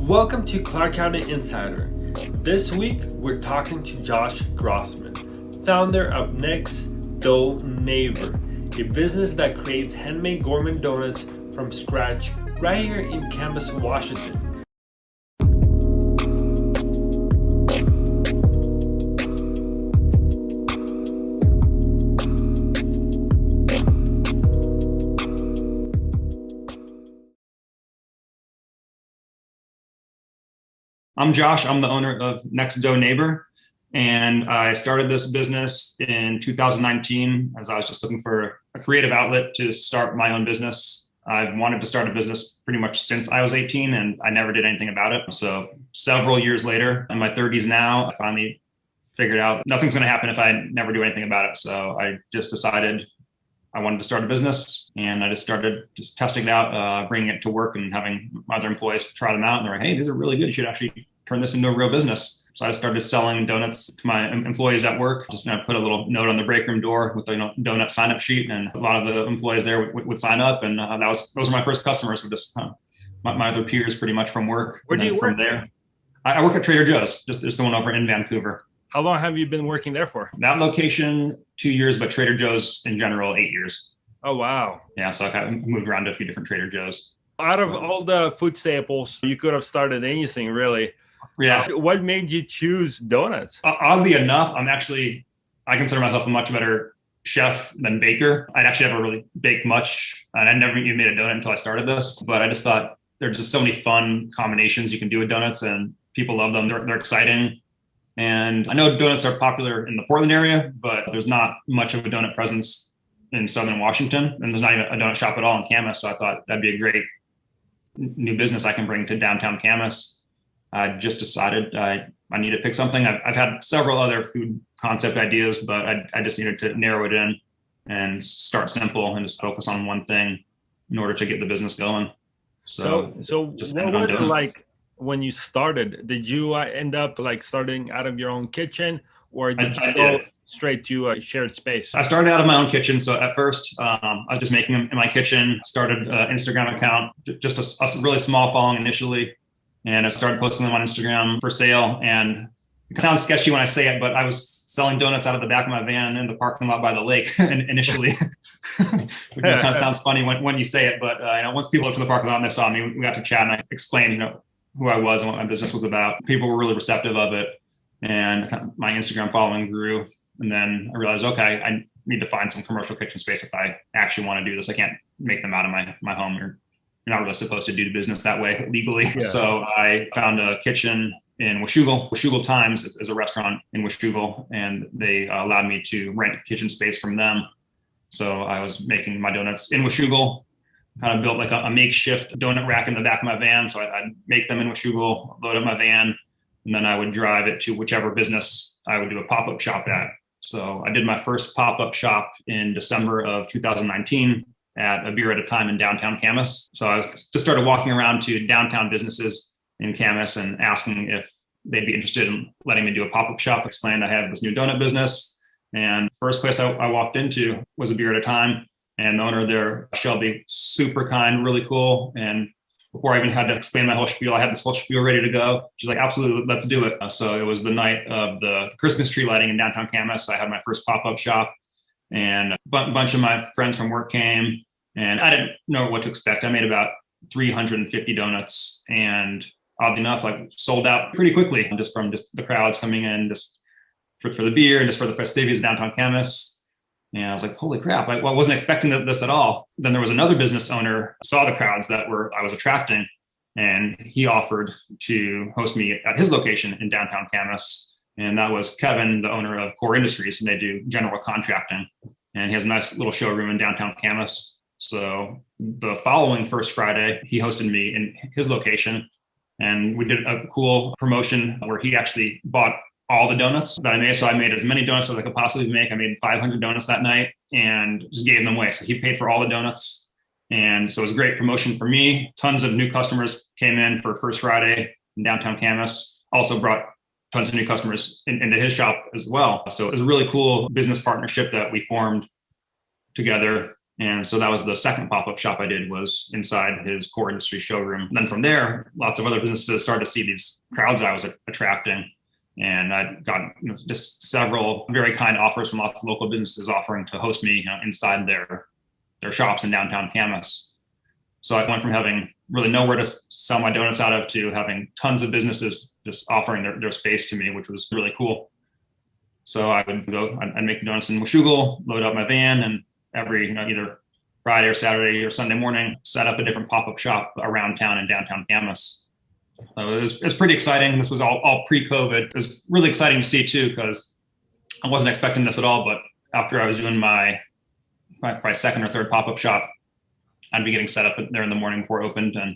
Welcome to Clark County Insider. This week, we're talking to Josh Grossman, founder of Next Dough Neighbor, a business that creates handmade gourmet donuts from scratch right here in Camas, Washington. I'm Josh. I'm the owner of Next Dough Neighbor, and I started this business in 2019 as I was just looking for a creative outlet to start my own business. I've wanted to start a business pretty much since I was 18, and I never did anything about it. So several years later, in my 30s now, I finally figured out nothing's going to happen if I never do anything about it. So I just decided I wanted to start a business, and I just started testing it out, bringing it to work and having other employees try them out. And they're like, hey, these are really good. You should actually turn this into a real business. So I started selling donuts to my employees at work. Just put a little note on the break room door with the donut sign up sheet, and a lot of the employees there would sign up. And those were my first customers. Were just my other peers, pretty much from work. Where do you work? From there, I work at Trader Joe's, just the one over in Vancouver. How long have you been working there for? That location, 2 years, but Trader Joe's in general, 8 years. Oh, wow. Yeah, so I kind of moved around to a few different Trader Joe's. Out of all the food staples, you could have started anything, really. Yeah. What made you choose donuts? Oddly enough, I consider myself a much better chef than baker. I'd actually never really baked much, and I never even made a donut until I started this. But I just thought there's just so many fun combinations you can do with donuts, and people love them. They're exciting. And I know donuts are popular in the Portland area, but there's not much of a donut presence in Southern Washington, and there's not even a donut shop at all in Camas. So I thought that'd be a great new business I can bring to downtown Camas. I just decided I need to pick something. I've had several other food concept ideas, but I just needed to narrow it in and start simple and just focus on one thing in order to get the business going. So what was it like when you started? Did you end up like starting out of your own kitchen, or did you go straight to a shared space? I started out of my own kitchen. So at first, I was just making them in my kitchen, started an Instagram account, just a really small following initially. And I started posting them on Instagram for sale. And it sounds sketchy when I say it, but I was selling donuts out of the back of my van in the parking lot by the lake initially. It kind of sounds funny when you say it, but once people looked to the parking lot and they saw me, we got to chat and I explained, who I was and what my business was about. People were really receptive of it, and kind of my Instagram following grew. And then I realized, okay, I need to find some commercial kitchen space if I actually want to do this. I can't make them out of my home. You're not really supposed to do business that way legally. Yeah. So I found a kitchen in Washougal. Washougal Times is a restaurant in Washougal, and they allowed me to rent kitchen space from them. So I was making my donuts in Washougal, kind of built like a makeshift donut rack in the back of my van. So I'd make them in Washougal, load up my van, and then I would drive it to whichever business I would do a pop-up shop at. So I did my first pop-up shop in December of 2019 at A Beer at a Time in downtown Camas. So I just started walking around to downtown businesses in Camas and asking if they'd be interested in letting me do a pop-up shop. Explained I have this new donut business. And first place I walked into was A Beer at a Time. And the owner there, Shelby, super kind, really cool. And before I even had to explain my whole spiel, I had this whole spiel ready to go. She's like, absolutely, let's do it. So it was the night of the Christmas tree lighting in downtown Camas. I had my first pop-up shop, and a bunch of my friends from work came, and I didn't know what to expect. I made about 350 donuts, and oddly enough, sold out pretty quickly just from the crowds coming in just for the beer and just for the festivities downtown Camas. And I was like, holy crap, I wasn't expecting this at all. Then there was another business owner, saw the crowds that I was attracting, and he offered to host me at his location in downtown Camas. And that was Kevin, the owner of Core Industries, and they do general contracting. And he has a nice little showroom in downtown Camas. So the following First Friday, he hosted me in his location, and we did a cool promotion where he actually bought all the donuts that I made. So I made as many donuts as I could possibly make. I made 500 donuts that night and just gave them away. So he paid for all the donuts. And so it was a great promotion for me. Tons of new customers came in for First Friday in downtown Camas. Also brought tons of new customers into his shop as well. So it was a really cool business partnership that we formed together. And so that was the second pop-up shop I did, was inside his core industry showroom. And then from there, lots of other businesses started to see these crowds I was attracting. And I got just several very kind offers from lots of local businesses offering to host me inside their shops in downtown Camas. So I went from having really nowhere to sell my donuts out of to having tons of businesses just offering their space to me, which was really cool. So I would go, I'd make the donuts in Washougal, load up my van, and every either Friday or Saturday or Sunday morning, set up a different pop-up shop around town in downtown Camas. So it was pretty exciting. This was all pre-COVID. It was really exciting to see too, because I wasn't expecting this at all. But after I was doing my second or third pop-up shop, I'd be getting set up there in the morning before it opened, and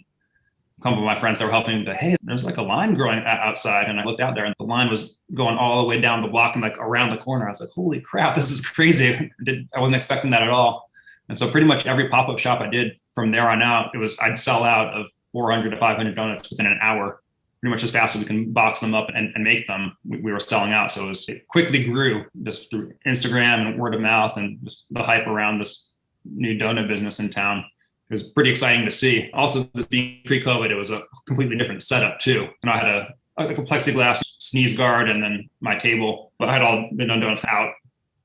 a couple of my friends that were helping me to, hey, there's like a line growing outside. And I looked out there and the line was going all the way down the block and like around the corner. I was like, holy crap, this is crazy. I wasn't expecting that at all. And so pretty much every pop-up shop I did from there on out, I'd sell out of 400 to 500 donuts within an hour, pretty much as fast as we can box them up and make them. We were selling out. So it quickly grew just through Instagram and word of mouth and just the hype around this new donut business in town. It was pretty exciting to see. Also, this being pre-COVID, it was a completely different setup too. And I had a plexiglass sneeze guard and then my table, but I had all the donuts out,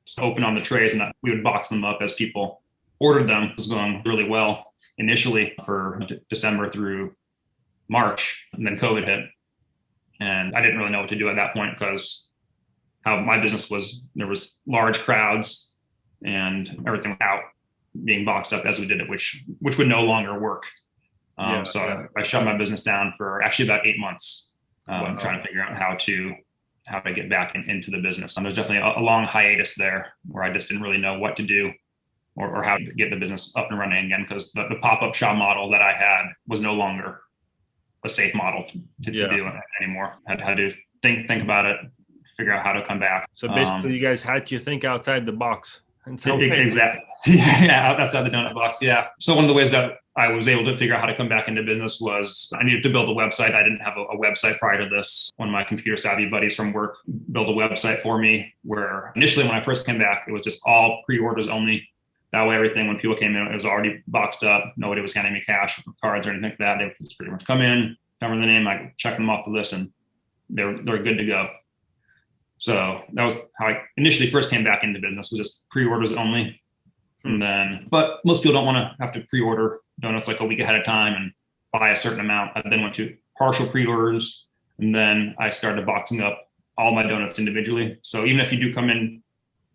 just open on the trays, and we would box them up as people ordered them. It was going really well initially for December through March, and then COVID hit. And I didn't really know what to do at that point, because how my business was, there was large crowds and everything out being boxed up as we did it, which would no longer work. So I shut my business down for actually about 8 months, trying to figure out how to get back into the business. There's definitely a long hiatus there where I just didn't really know what to do or how to get the business up and running again, because the pop-up shop model that I had was no longer a safe model to do anymore. I had to think about it, figure out how to come back. So basically you guys had to think outside the box. Exactly. Yeah, outside the donut box. Yeah. So one of the ways that I was able to figure out how to come back into business was I needed to build a website. I didn't have a website prior to this. One of my computer savvy buddies from work built a website for me, where initially when I first came back, it was just all pre-orders only. That way, everything, when people came in, it was already boxed up. Nobody was handing me cash or cards or anything like that. They would just pretty much come in, cover the name, I could check them off the list, and they're good to go. So that was how I initially first came back into business, was just pre-orders only. And then, but most people don't want to have to pre-order donuts like a week ahead of time and buy a certain amount. I then went to partial pre-orders, and then I started boxing up all my donuts individually. So even if you do come in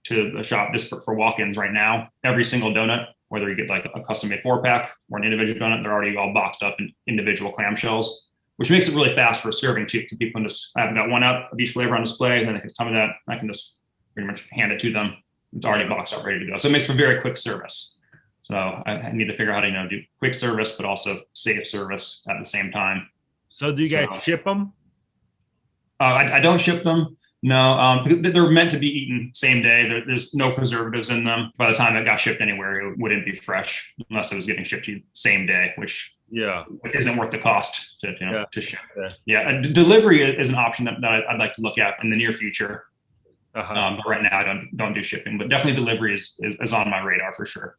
to the shop just for walk-ins right now, every single donut, whether you get like a custom-made 4-pack or an individual donut, they're already all boxed up in individual clamshells, which makes it really fast for serving too. So people can just, I've got one out of each flavor on display, and then they can tell me that I can just pretty much hand it to them. It's already boxed up, ready to go. So it makes for very quick service. So I need to figure out how to do quick service, but also safe service at the same time. So do you guys ship them? I don't ship them. No, because they're meant to be eaten same day. There's no preservatives in them. By the time it got shipped anywhere, it wouldn't be fresh unless it was getting shipped to you same day, which isn't worth the cost to ship. Delivery is an option that I'd like to look at in the near future. But right now I don't do shipping, but definitely delivery is on my radar for sure.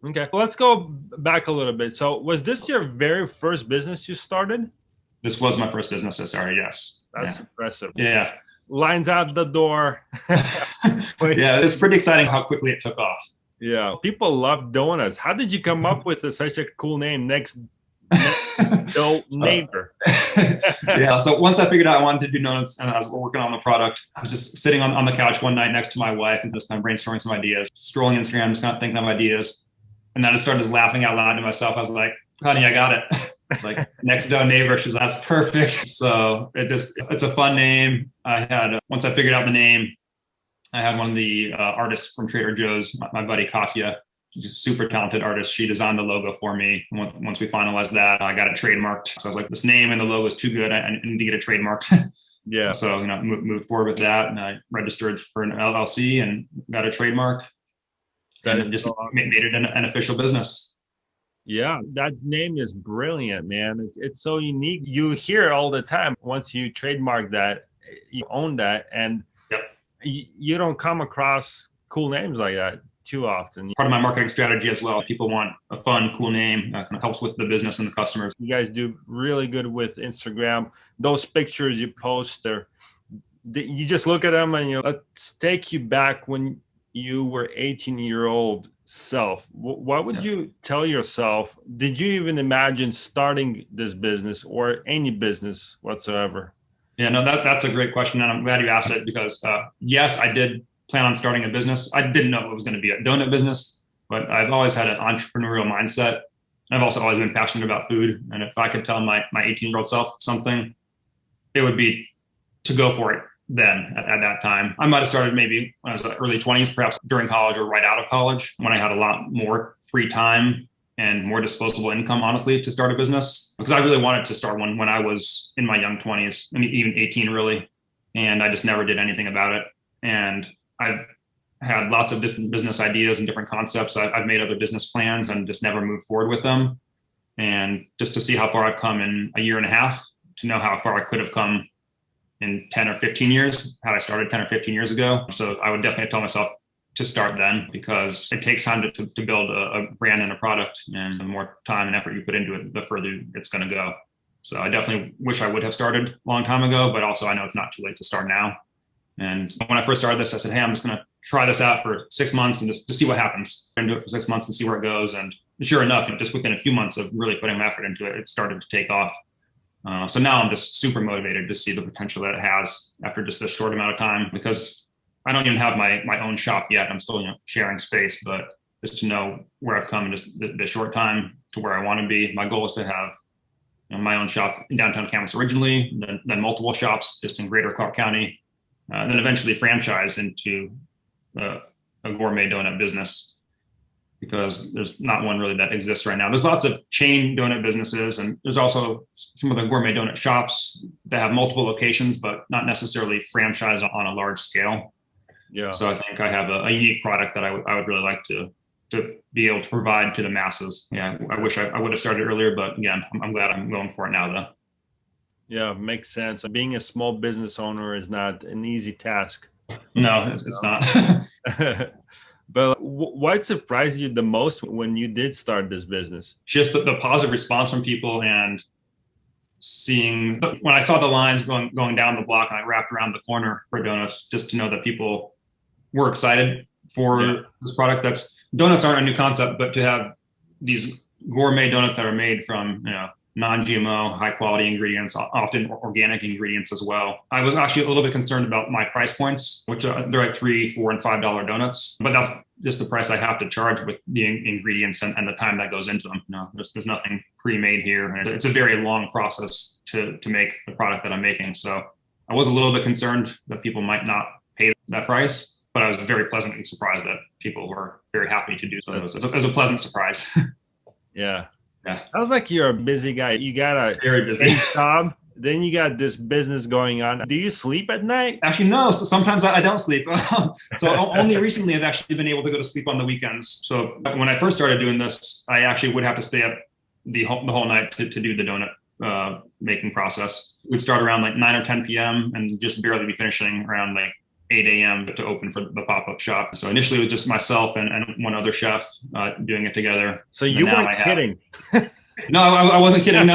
Okay, well, let's go back a little bit. So was this your very first business you started? This was my first business I started, yes. That's impressive. Yeah. Lines out the door. Yeah, it's pretty exciting how quickly it took off. Yeah, people love donuts. How did you come up with such a cool name, Next Door Neighbor? Yeah, so once I figured out I wanted to do donuts and I was working on the product, I was just sitting on the couch one night next to my wife and just kind of brainstorming some ideas, scrolling Instagram, just kind of thinking of ideas. And then I started just laughing out loud to myself. I was like, honey, I got it. It's like Next Door Neighbor. She's like, that's perfect. So it's a fun name. Once I figured out the name, I had one of the artists from Trader Joe's, my buddy Katya. She's a super talented artist. She designed the logo for me. Once we finalized that, I got it trademarked. So I was like, this name and the logo is too good. I need to get it trademarked. Yeah. So moved forward with that, and I registered for an LLC and got a trademark. And just made it an official business. Yeah, that name is brilliant, man. It's so unique. You hear it all the time. Once you trademark that, you own that, and you don't come across cool names like that too often. Part of my marketing strategy as well. People want a fun, cool name that kind of helps with the business and the customers. You guys do really good with Instagram. Those pictures you post there, you just look at them and let's take you back when you were 18-year-old self. What would you tell yourself? Did you even imagine starting this business or any business whatsoever? Yeah, no, that's a great question. And I'm glad you asked it because yes, I did plan on starting a business. I didn't know it was going to be a donut business, but I've always had an entrepreneurial mindset. I've also always been passionate about food. And if I could tell my 18-year-old self something, it would be to go for it then at that time. I might have started maybe when I was early 20s, perhaps during college or right out of college, when I had a lot more free time and more disposable income, honestly, to start a business. Because I really wanted to start one when I was in my young 20s, I mean, even 18 really. And I just never did anything about it. And I've had lots of different business ideas and different concepts. I've made other business plans and just never moved forward with them. And just to see how far I've come in a year and a half, to know how far I could have come in 10 or 15 years, had I started 10 or 15 years ago. So I would definitely tell myself to start then, because it takes time to build a brand and a product, and the more time and effort you put into it, the further it's going to go. So I definitely wish I would have started a long time ago, but also I know it's not too late to start now. And when I first started this, I said, hey, I'm just going to try this out for 6 months and just to see what happens. And do it for 6 months and see where it goes. And sure enough, just within a few months of really putting my effort into it, it started to take off. So now I'm just super motivated to see the potential that it has after just this short amount of time, because I don't even have my own shop yet. I'm still sharing space, but just to know where I've come in just the short time to where I want to be. My goal is to have my own shop in downtown Camas originally, then multiple shops just in greater Clark County, then eventually franchise into a gourmet donut business, because there's not one really that exists right now. There's lots of chain donut businesses, and there's also some of the gourmet donut shops that have multiple locations, but not necessarily franchise on a large scale. Yeah. So I think I have a unique product that I would really like to be able to provide to the masses. Yeah, I wish I would have started earlier, but again, I'm glad I'm going for it now though. Yeah, makes sense. Being a small business owner is not an easy task. No, it's not. But what surprised you the most when you did start this business? Just the positive response from people, and seeing when I saw the lines going down the block and I wrapped around the corner for donuts, just to know that people were excited for this product. Donuts aren't a new concept, but to have these gourmet donuts that are made from non-GMO, high quality ingredients, often organic ingredients as well. I was actually a little bit concerned about my price points, which they're like $3, $4, and $5 donuts, but that's just the price I have to charge with the ingredients and the time that goes into them. There's nothing pre-made here. And it's a very long process to make the product that I'm making. So I was a little bit concerned that people might not pay that price, but I was very pleasantly surprised that people were very happy to do so. It was a pleasant surprise. Yeah. Yeah. Sounds like you're a busy guy. You got a very busy job, then you got this business going on. Do you sleep at night? Actually, no. So sometimes I don't sleep. So only recently I've actually been able to go to sleep on the weekends. So when I first started doing this, I actually would have to stay up the whole night to do the donut making process. We'd start around like 9 or 10 p.m. and just barely be finishing around like 8 a.m. to open for the pop-up shop. So initially it was just myself and one other chef doing it together. So you weren't kidding. No, I wasn't kidding. No,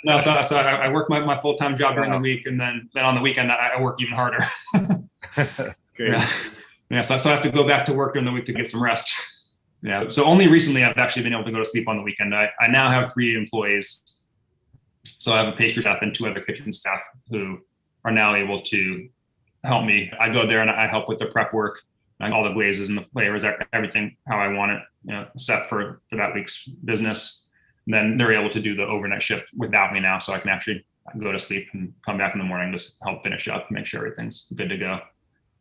no. So I work my full-time job during the week, and then on the weekend I work even harder. That's great. Yeah. So I have to go back to work during the week to get some rest. Yeah. So only recently I've actually been able to go to sleep on the weekend. I now have 3 employees. So I have a pastry chef and 2 other kitchen staff who are now able to help me. I go there and I help with the prep work, and all the glazes and the flavors, everything how I want it, set for that week's business. And then they're able to do the overnight shift without me now, so I can actually go to sleep and come back in the morning, just help finish up, make sure everything's good to go.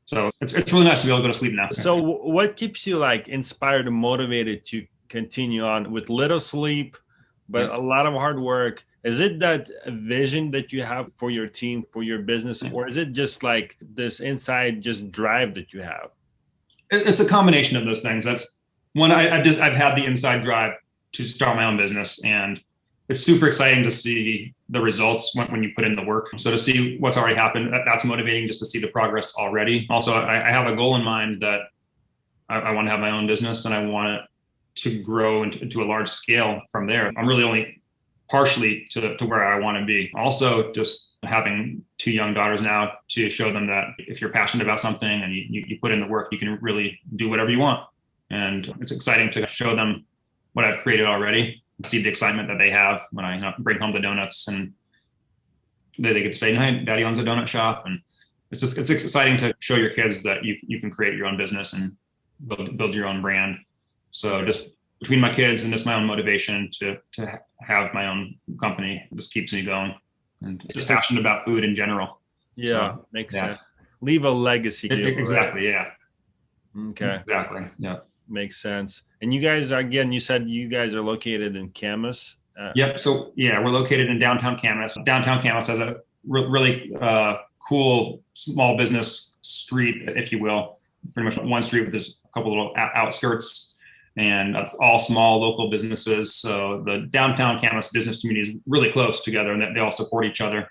So it's really nice to be able to go to sleep now. So what keeps you inspired and motivated to continue on with little sleep, but a lot of hard work? Is it that vision that you have for your team, for your business, or is it just like this inside just drive that you have? It's a combination of those things. That's one. I've had the inside drive to start my own business, and it's super exciting to see the results when you put in the work. So to see what's already happened, that's motivating, just to see the progress already. Also, I have a goal in mind that I want to have my own business, and I want it to grow into a large scale from there. I'm really only partially to where I want to be. Also, just having 2 young daughters now, to show them that if you're passionate about something and you put in the work, you can really do whatever you want. And it's exciting to show them what I've created already, see the excitement that they have when I bring home the donuts, and they get to say, "Hey, Daddy owns a donut shop." And it's exciting to show your kids that you can create your own business and build your own brand. So just between my kids and just my own motivation to have my own company just keeps me going, and just passionate about food in general. Yeah, so, makes sense. Leave a legacy. Exactly. Right? Yeah. Okay. Exactly. Yeah. Makes sense. And you guys, again, you said you guys are located in Camas. Yep. So yeah, we're located in downtown Camas. Downtown Camas has a really cool small business street, if you will. Pretty much one street with this couple little outskirts, and that's all small local businesses. So the downtown Camas business community is really close together, and they all support each other.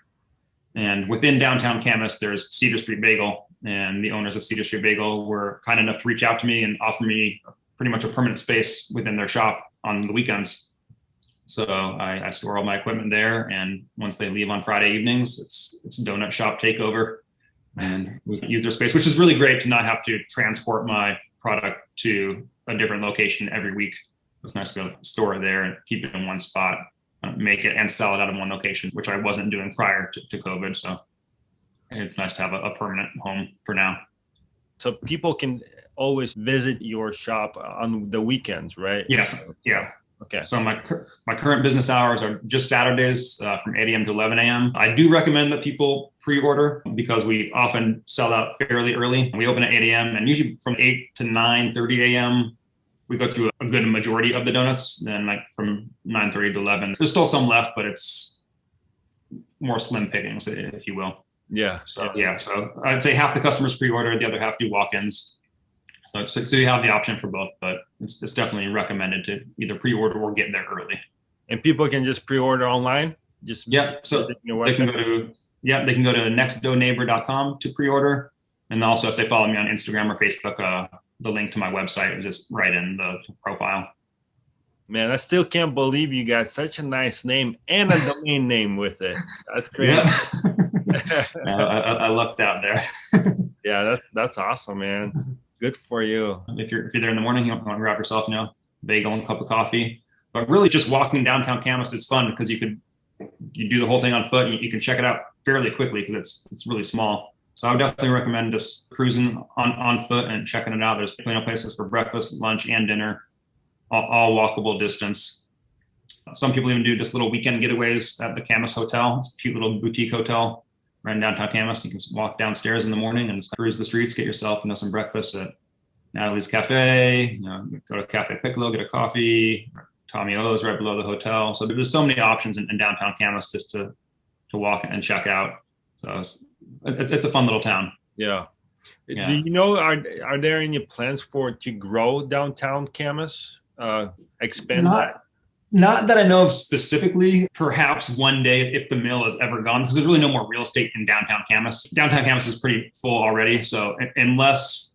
And within downtown Camas, there's Cedar Street Bagel, and the owners of Cedar Street Bagel were kind enough to reach out to me and offer me pretty much a permanent space within their shop on the weekends. So I store all my equipment there, and once they leave on Friday evenings, it's a donut shop takeover, and we use their space, which is really great to not have to transport my product to a different location every week. It's nice to be able to store it there and keep it in one spot, make it and sell it out of one location, which I wasn't doing prior to COVID. So it's nice to have a permanent home for now. So people can always visit your shop on the weekends, right? Yes. Yeah. Okay. So my current business hours are just Saturdays from 8 a.m. to 11 a.m. I do recommend that people pre-order, because we often sell out fairly early. We open at 8 a.m. and usually from 8 to 9:30 a.m. we go through a good majority of the donuts. Then like from 9:30 to 11, there's still some left, but it's more slim pickings, if you will. Yeah. So yeah, so I'd say half the customers pre-order, the other half do walk-ins. So you have the option for both, but it's definitely recommended to either pre-order or get there early. And people can just pre-order online? So they can go to nextdoughneighbor.com to pre-order. And also if they follow me on Instagram or Facebook, the link to my website is just right in the profile. Man, I still can't believe you got such a nice name and a domain name with it. That's crazy. Yeah. I lucked out there. Yeah, that's awesome, man. Good for you. If you're there in the morning, you want to grab yourself, bagel and a cup of coffee. But really, just walking downtown Camas is fun, because you do the whole thing on foot, and you can check it out fairly quickly because it's really small. So I would definitely recommend just cruising on foot and checking it out. There's plenty of places for breakfast, lunch, and dinner, all walkable distance. Some people even do just little weekend getaways at the Camas Hotel. It's a cute little boutique hotel right in downtown Camas. You can walk downstairs in the morning and cruise the streets, get yourself some breakfast at Natalie's Cafe, go to Cafe Piccolo, get a coffee, Tommy O's right below the hotel. So there's so many options in downtown Camas just to walk and check out. So it's a fun little town. Yeah. Do you know, are there any plans to grow downtown Camas, expand that? Not that I know of specifically. Perhaps one day, if the mill is ever gone, because there's really no more real estate in downtown Camas. Downtown Camas is pretty full already. So unless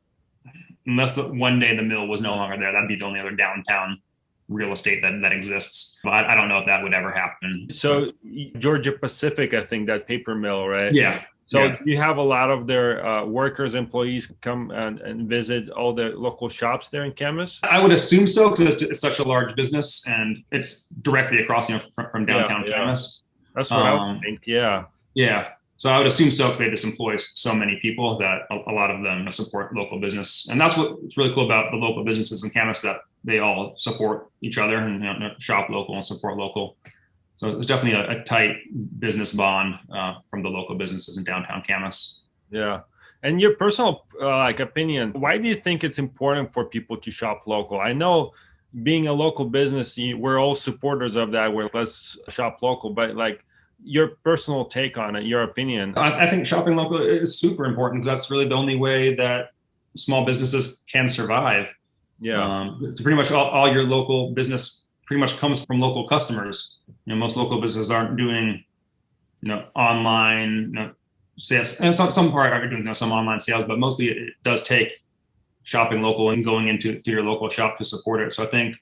one day the mill was no longer there, that'd be the only other downtown real estate that exists. But I don't know if that would ever happen. So Georgia Pacific, I think, that paper mill, right? Yeah. So do you have a lot of their workers, employees come and visit all the local shops there in Camas? I would assume so, because it's such a large business and it's directly across from downtown Camas. That's what I would think. Yeah. Yeah. So I would assume so, because they just employ so many people that a lot of them support local business. And that's what's really cool about the local businesses in Camas, that they all support each other and shop local and support local. So it's definitely a tight business bond from the local businesses in downtown Camas. Yeah. And your personal opinion, why do you think it's important for people to shop local? I know being a local business, we're all supporters of that, where let's shop local, but your personal take on it, your opinion. I think shopping local is super important, because that's really the only way that small businesses can survive. Yeah. Pretty much all your local business pretty much comes from local customers. Most local businesses aren't doing, online sales, and some part are doing some online sales, but mostly it does take shopping local and going into your local shop to support it. So I think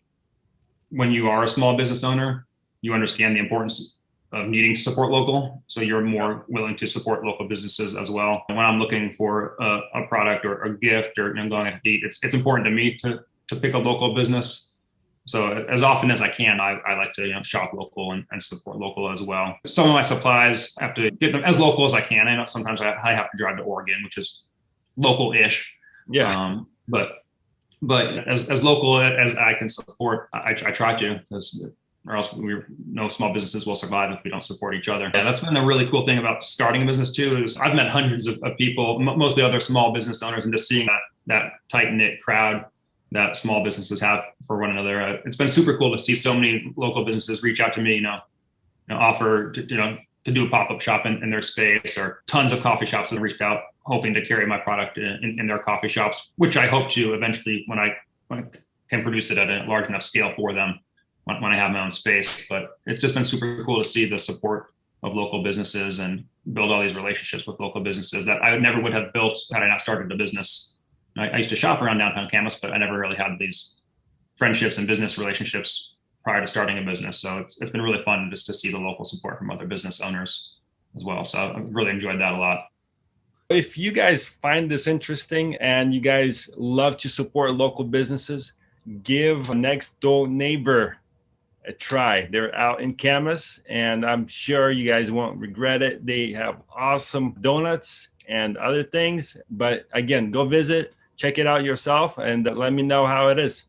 when you are a small business owner, you understand the importance of needing to support local. So you're more willing to support local businesses as well. And when I'm looking for a product or a gift or going to eat, it's important to me to pick a local business. So as often as I can, I like to shop local and support local as well. Some of my supplies, I have to get them as local as I can. I know sometimes I have to drive to Oregon, which is local-ish. Yeah. But as local as I can support, I try to, because or else no small businesses will survive if we don't support each other. Yeah, that's been a really cool thing about starting a business too. Is I've met hundreds of people, mostly other small business owners, and just seeing that tight knit crowd that small businesses have for one another. It's been super cool to see so many local businesses reach out to me, offer to do a pop-up shop in their space, or tons of coffee shops that have reached out hoping to carry my product in their coffee shops, which I hope to eventually when I can produce it at a large enough scale for them when I have my own space. But it's just been super cool to see the support of local businesses and build all these relationships with local businesses that I never would have built had I not started a business. I used to shop around downtown Camas, but I never really had these friendships and business relationships prior to starting a business. So it's been really fun just to see the local support from other business owners as well. So I've really enjoyed that a lot. If you guys find this interesting and you guys love to support local businesses, give Next Door Neighbor a try. They're out in Camas, and I'm sure you guys won't regret it. They have awesome donuts and other things. But again, go visit, check it out yourself, and let me know how it is.